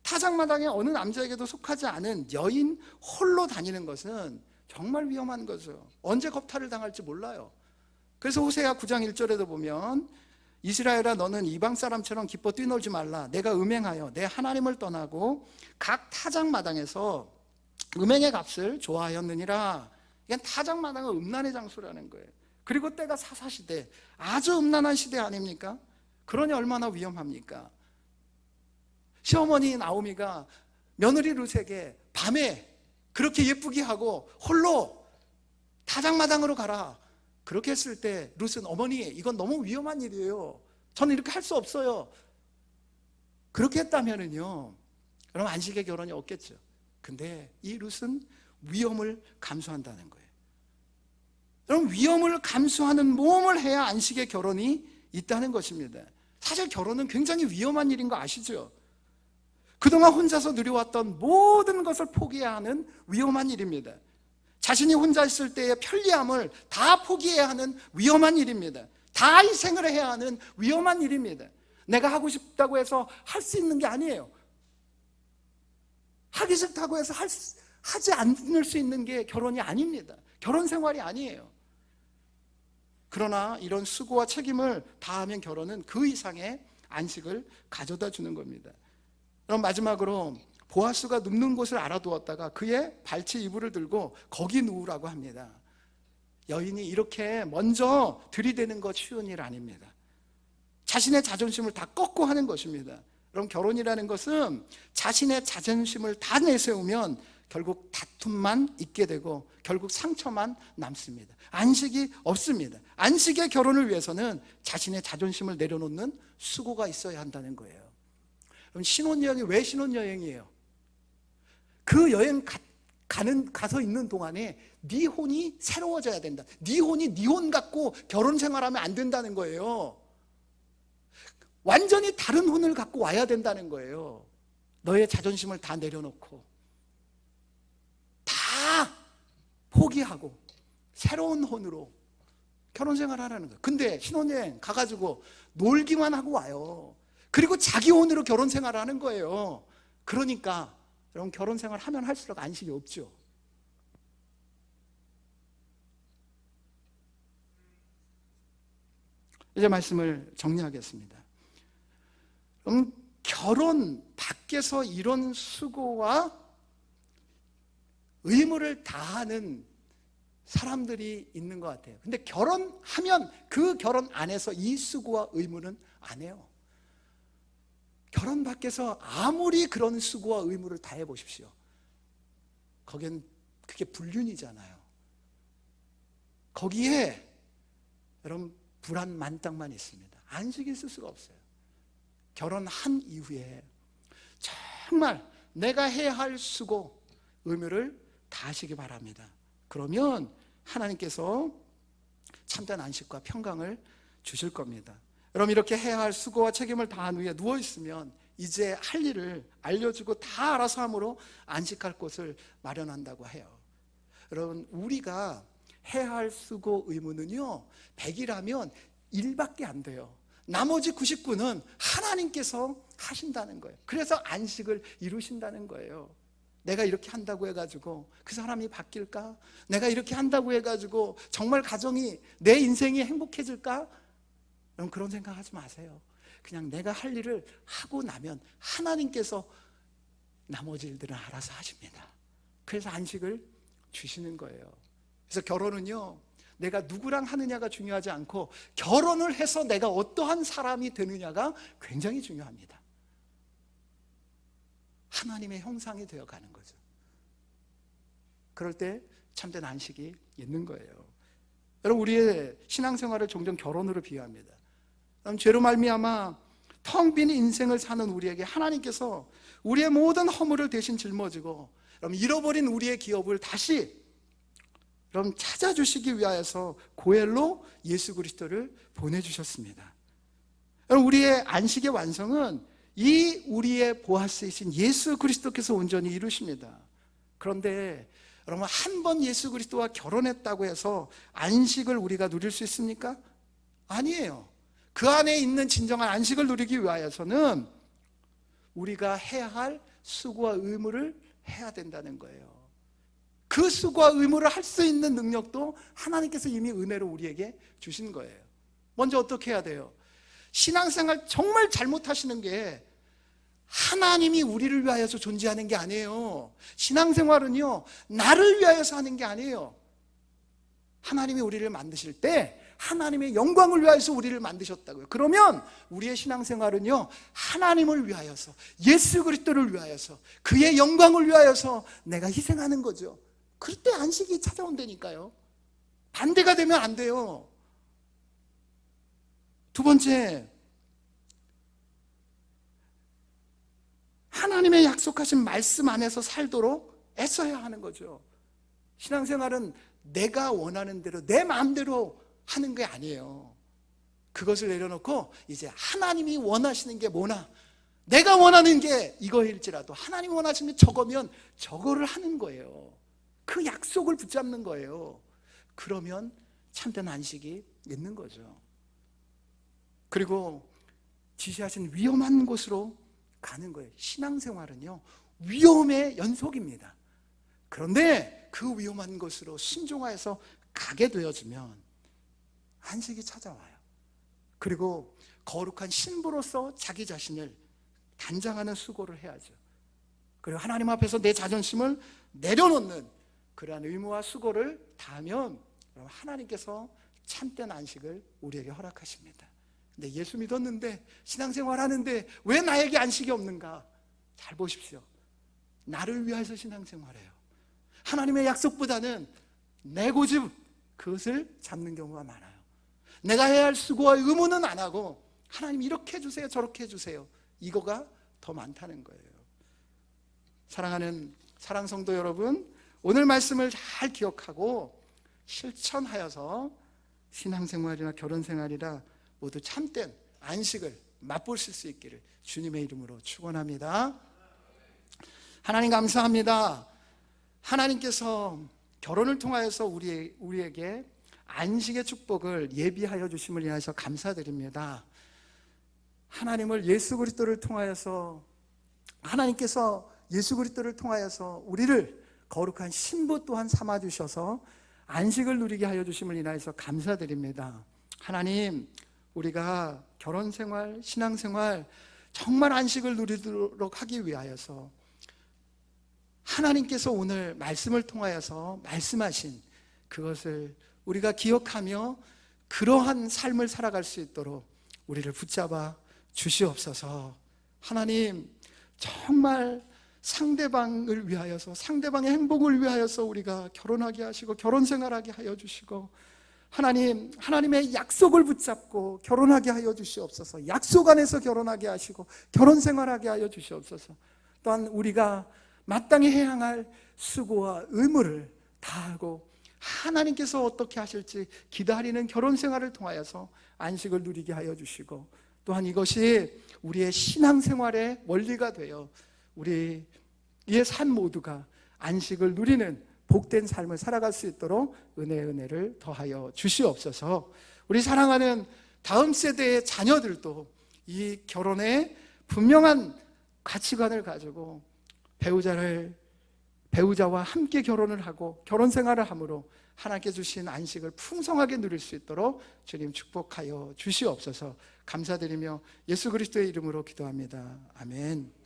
S2: 타작마당에 어느 남자에게도 속하지 않은 여인 홀로 다니는 것은 정말 위험한 거죠. 언제 겁탈을 당할지 몰라요. 그래서 호세아 9장 1절에도 보면 이스라엘아 너는 이방 사람처럼 기뻐 뛰놀지 말라. 내가 음행하여 내 하나님을 떠나고 각 타작마당에서 음행의 값을 좋아하였느니라. 이건 타작마당은 음란의 장소라는 거예요. 그리고 때가 사사시대, 아주 음란한 시대 아닙니까? 그러니 얼마나 위험합니까? 시어머니 나오미가 며느리 룻에게 밤에 그렇게 예쁘게 하고 홀로 타작마당으로 가라. 그렇게 했을 때 룻은 어머니 이건 너무 위험한 일이에요. 저는 이렇게 할 수 없어요. 그렇게 했다면은요, 그럼 안식의 결혼이 없겠죠. 근데 이 룻은 위험을 감수한다는 거예요. 그럼 위험을 감수하는 모험을 해야 안식의 결혼이 있다는 것입니다. 사실 결혼은 굉장히 위험한 일인 거 아시죠? 그동안 혼자서 누려왔던 모든 것을 포기해야 하는 위험한 일입니다. 자신이 혼자 있을 때의 편리함을 다 포기해야 하는 위험한 일입니다. 다 희생을 해야 하는 위험한 일입니다. 내가 하고 싶다고 해서 할 수 있는 게 아니에요. 하기 싫다고 해서 하지 않을 수 있는 게 결혼이 아닙니다. 결혼 생활이 아니에요. 그러나 이런 수고와 책임을 다하면 결혼은 그 이상의 안식을 가져다 주는 겁니다. 그럼 마지막으로 보아스가 눕는 곳을 알아두었다가 그의 발치 이불을 들고 거기 누우라고 합니다. 여인이 이렇게 먼저 들이대는 것 쉬운 일 아닙니다. 자신의 자존심을 다 꺾고 하는 것입니다. 그럼 결혼이라는 것은 자신의 자존심을 다 내세우면 결국 다툼만 있게 되고 결국 상처만 남습니다. 안식이 없습니다. 안식의 결혼을 위해서는 자신의 자존심을 내려놓는 수고가 있어야 한다는 거예요. 그럼 신혼여행이 왜 신혼여행이에요? 그 여행 가서 있는 동안에 네 혼이 새로워져야 된다. 네 혼이 네 혼 갖고 결혼 생활하면 안 된다는 거예요. 완전히 다른 혼을 갖고 와야 된다는 거예요. 너의 자존심을 다 내려놓고 다 포기하고 새로운 혼으로 결혼 생활하라는 거예요. 근데 신혼여행 가가지고 놀기만 하고 와요. 그리고 자기 혼으로 결혼 생활을 하는 거예요. 그러니까 여러분, 결혼 생활 하면 할수록 안식이 없죠. 이제 말씀을 정리하겠습니다. 결혼 밖에서 이런 수고와 의무를 다하는 사람들이 있는 것 같아요. 근데 결혼하면 그 결혼 안에서 이 수고와 의무는 안 해요. 결혼 밖에서 아무리 그런 수고와 의무를 다해 보십시오. 거기엔 그게 불륜이잖아요. 거기에 여러분 불안 만땅만 있습니다. 안식이 있을 수가 없어요. 결혼한 이후에 정말 내가 해야 할 수고, 의무를 다하시기 바랍니다. 그러면 하나님께서 참된 안식과 평강을 주실 겁니다. 여러분, 이렇게 해야 할 수고와 책임을 다한 후에 누워있으면 이제 할 일을 알려주고 다 알아서 함으로 안식할 곳을 마련한다고 해요. 여러분, 우리가 해야 할 수고 의무는요 100이라면 1밖에 안 돼요. 나머지 99는 하나님께서 하신다는 거예요. 그래서 안식을 이루신다는 거예요. 내가 이렇게 한다고 해가지고 그 사람이 바뀔까? 내가 이렇게 한다고 해가지고 정말 가정이, 내 인생이 행복해질까? 여러분, 그런 생각하지 마세요. 그냥 내가 할 일을 하고 나면 하나님께서 나머지 일들은 알아서 하십니다. 그래서 안식을 주시는 거예요. 그래서 결혼은요, 내가 누구랑 하느냐가 중요하지 않고 결혼을 해서 내가 어떠한 사람이 되느냐가 굉장히 중요합니다. 하나님의 형상이 되어가는 거죠. 그럴 때 참된 안식이 있는 거예요. 여러분, 우리의 신앙생활을 종종 결혼으로 비유합니다. 죄로 말미암아 텅 빈 인생을 사는 우리에게 하나님께서 우리의 모든 허물을 대신 짊어지고 잃어버린 우리의 기업을 다시 찾아주시기 위하여서 고엘로 예수 그리스도를 보내주셨습니다. 우리의 안식의 완성은 이 우리의 보아스이신 예수 그리스도께서 온전히 이루십니다. 그런데 여러분, 한 번 예수 그리스도와 결혼했다고 해서 안식을 우리가 누릴 수 있습니까? 아니에요. 그 안에 있는 진정한 안식을 누리기 위하여서는 우리가 해야 할 수고와 의무를 해야 된다는 거예요. 그 수고와 의무를 할 수 있는 능력도 하나님께서 이미 은혜로 우리에게 주신 거예요. 먼저 어떻게 해야 돼요? 신앙생활 정말 잘못하시는 게 하나님이 우리를 위하여서 존재하는 게 아니에요. 신앙생활은요, 나를 위하여서 하는 게 아니에요. 하나님이 우리를 만드실 때 하나님의 영광을 위하여서 우리를 만드셨다고요. 그러면 우리의 신앙생활은요, 하나님을 위하여서, 예수 그리스도를 위하여서, 그의 영광을 위하여서 내가 희생하는 거죠. 그럴 때 안식이 찾아온다니까요. 반대가 되면 안 돼요. 두 번째, 하나님의 약속하신 말씀 안에서 살도록 애써야 하는 거죠. 신앙생활은 내가 원하는 대로, 내 마음대로 하는 게 아니에요. 그것을 내려놓고 이제 하나님이 원하시는 게 뭐나, 내가 원하는 게 이거일지라도 하나님이 원하시는 게 저거면 저거를 하는 거예요. 그 약속을 붙잡는 거예요. 그러면 참된 안식이 있는 거죠. 그리고 지시하신 위험한 곳으로 가는 거예요. 신앙생활은요, 위험의 연속입니다. 그런데 그 위험한 곳으로 순종하여서 가게 되어지면 안식이 찾아와요. 그리고 거룩한 신부로서 자기 자신을 단장하는 수고를 해야죠. 그리고 하나님 앞에서 내 자존심을 내려놓는 그러한 의무와 수고를 다하면 하나님께서 참된 안식을 우리에게 허락하십니다. 근데 예수 믿었는데, 신앙생활 하는데 왜 나에게 안식이 없는가? 잘 보십시오. 나를 위해서 신앙생활해요. 하나님의 약속보다는 내 고집, 그것을 잡는 경우가 많아요. 내가 해야 할 수고와 의무는 안 하고 하나님 이렇게 해주세요, 저렇게 해주세요, 이거가 더 많다는 거예요. 사랑하는 사랑성도 여러분, 오늘 말씀을 잘 기억하고 실천하여서 신앙생활이나 결혼생활이나 모두 참된 안식을 맛보실 수 있기를 주님의 이름으로 축원합니다. 하나님 감사합니다. 하나님께서 결혼을 통하여서 우리에게 안식의 축복을 예비하여 주심을 위하여서 감사드립니다. 하나님을 예수 그리스도를 통하여서, 하나님께서 예수 그리스도를 통하여서 우리를 거룩한 신부 또한 삼아 주셔서 안식을 누리게 하여 주심을 인하여서 감사드립니다. 하나님, 우리가 결혼생활, 신앙생활 정말 안식을 누리도록 하기 위하여서 하나님께서 오늘 말씀을 통하여서 말씀하신 그것을 우리가 기억하며 그러한 삶을 살아갈 수 있도록 우리를 붙잡아 주시옵소서. 하나님, 정말 상대방을 위하여서, 상대방의 행복을 위하여서 우리가 결혼하게 하시고 결혼생활하게 하여 주시고, 하나님, 하나님의 약속을 붙잡고 결혼하게 하여 주시옵소서. 약속 안에서 결혼하게 하시고 결혼생활하게 하여 주시옵소서. 또한 우리가 마땅히 해야 할 수고와 의무를 다하고 하나님께서 어떻게 하실지 기다리는 결혼생활을 통하여서 안식을 누리게 하여 주시고, 또한 이것이 우리의 신앙생활의 원리가 되어 우리의 삶 모두가 안식을 누리는 복된 삶을 살아갈 수 있도록 은혜를 더하여 주시옵소서. 우리 사랑하는 다음 세대의 자녀들도 이 결혼에 분명한 가치관을 가지고 배우자를 배우자와 함께 결혼을 하고 결혼 생활을 함으로 하나님께 주신 안식을 풍성하게 누릴 수 있도록 주님 축복하여 주시옵소서. 감사드리며 예수 그리스도의 이름으로 기도합니다. 아멘.